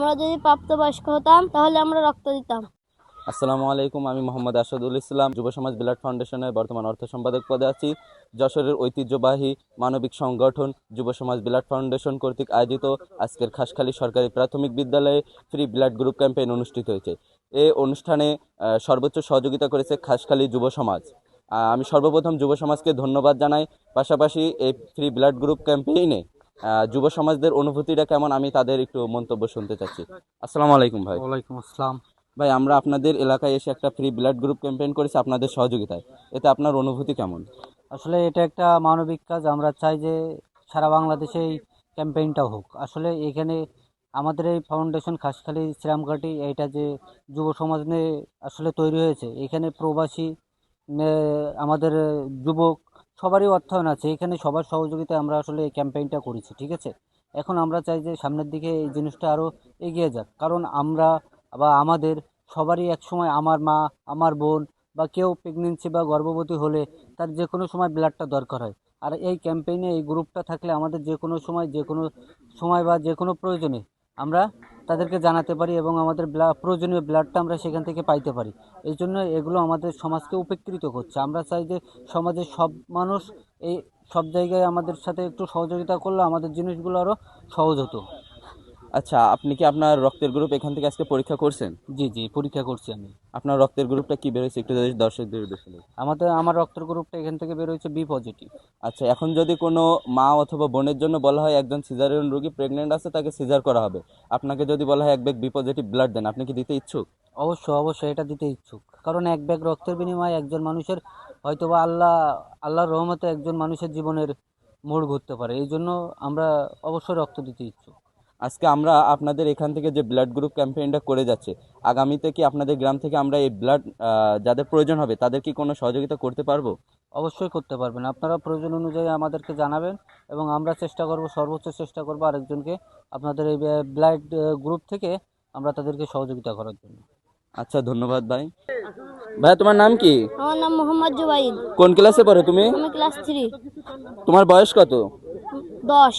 আমরা যদি প্রাপ্তবয়স্ক হতাম তাহলে আমরা রক্ত দিতাম। আসসালামু আলাইকুম, আমি মোহাম্মদ আসাদুল ইসলাম, যুব সমাজ ব্লাড ফাউন্ডেশনের বর্তমান অর্থ সম্পাদক পদে আছি। যশোরের ঐতিহ্যবাহী মানবিক সংগঠন যুব সমাজ ব্লাড ফাউন্ডেশন কর্তৃক আয়োজিত আজকের খাসখালী সরকারি প্রাথমিক বিদ্যালয়ে ফ্রি ব্লাড গ্রুপ ক্যাম্পেইন অনুষ্ঠিত হয়েছে। এই অনুষ্ঠানে সর্বোচ্চ সহযোগিতা করেছে খাসখালী যুব সমাজ। আমি সর্বপ্রথম যুব সমাজকে ধন্যবাদ জানাই। পাশাপাশি এই ফ্রি ব্লাড গ্রুপ ক্যাম্পেইনে যুব সমাজদের অনুভূতিটা কেমন, আমি তাদের একটু মন্তব্য শুনতে চাচ্ছি। আসসালামু আলাইকুম ভাই। ওয়ালাইকুম আসসালাম। ভাই, আমরা আপনাদের এলাকায় এসে একটা ফ্রি ব্লাড গ্রুপ ক্যাম্পেইন করেছি আপনাদের সহযোগিতায়, এতে আপনার অনুভূতি কেমন? আসলে এটা একটা মানবিক কাজ। আমরা চাই যে সারা বাংলাদেশে এই ক্যাম্পেইনটা হোক। আসলে এখানে আমাদের এই ফাউন্ডেশন খাসখালী শ্রীরামঘাটি এইটা যে যুব সমাজ নিয়ে আসলে তৈরি হয়েছে, এখানে প্রবাসী আমাদের যুবক সবারই অর্থায়ন আছে। এখানে সবার সহযোগিতায় আমরা আসলে এই ক্যাম্পেইনটা করেছি, ঠিক আছে। এখন আমরা চাই যে সামনের দিকে এই জিনিসটা আরও এগিয়ে যাক, কারণ আমরা বা আমাদের সবারই একসময় আমার মা, আমার বোন বা কেউ প্রেগনেন্সি বা গর্ভবতী হলে তার যে কোনো সময় ব্লাডটা দরকার হয়। আর এই ক্যাম্পেইনে এই গ্রুপটা থাকলে আমাদের যে কোনো সময় বা যে কোনো প্রয়োজনে আমরা তাদেরকে জানাতে পারি এবং আমাদের প্রয়োজনীয় ব্লাডটা আমরা সেখান থেকে পাইতে পারি। এই জন্য এগুলো আমাদের সমাজকে উপকৃত করছে। আমরা চাই যে সমাজের সব মানুষ এই সব জায়গায় আমাদের সাথে একটু সহযোগিতা করলে আমাদের জিনিসগুলো আরও সহজ হতো। আচ্ছা, আপনি কি আপনার রক্তের গ্রুপ এখান থেকে আজকে পরীক্ষা করছেন? জি জি, পরীক্ষা করছি আমি। আপনার রক্তের গ্রুপটা কি বেরোয়েছে একটু যদি দর্শকদের উদ্দেশ্যে বলেন। আমার রক্তের গ্রুপটা এখান থেকে বের হয়েছে বি পজিটিভ। আচ্ছা, এখন যদি কোনো মা অথবা বোনের জন্য বলা হয় একজন সিজারিয়ান রোগী প্রেগনেন্ট আছে, তাকে সিজার করা হবে, আপনাকে যদি বলা হয় এক ব্যাগ বি পজিটিভ ব্লাড দেন, আপনি কি দিতে ইচ্ছুক? অবশ্যই এটা দিতে ইচ্ছুক, কারণ এক ব্যাগ রক্তের বিনিময়ে একজন মানুষের হয়তোবা আল্লাহর রহমতে একজন মানুষের জীবনের মোড় ঘুরতে পারে। এই জন্য আমরা অবশ্যই রক্ত দিতে ইচ্ছুক। আজকে আমরা আপনাদের এখান থেকে যে ব্লাড গ্রুপ ক্যাম্পেইনটা করে যাচ্ছে, আগামীতে কি আপনাদের গ্রাম থেকে আমরা এই ব্লাড যাদের প্রয়োজন হবে তাদের কি কোনো সহযোগিতা করতে পারবো? অবশ্যই করতে পারবেন, আপনারা প্রয়োজন অনুযায়ী আমাদেরকে জানাবেন এবং আমরা সর্বোচ্চ চেষ্টা করব আরেকজনকে আপনাদের এই ব্লাড গ্রুপ থেকে আমরা তাদেরকে সহযোগিতা করার জন্য। আচ্ছা, ধন্যবাদ ভাই। ভাই, তোমার নাম কি? আমার নাম মোহাম্মদ জুবাইদ। কোন ক্লাসে পড়ো তুমি? আমি ক্লাস 3। তোমার বয়স কত? 10।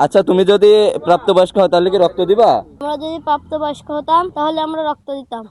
আচ্ছা, তুমি যদি প্রাপ্তবয়স্ক হও তাহলে কি রক্ত দিবা? আমরা যদি প্রাপ্তবয়স্ক হতাম তাহলে আমরা রক্ত দিতাম।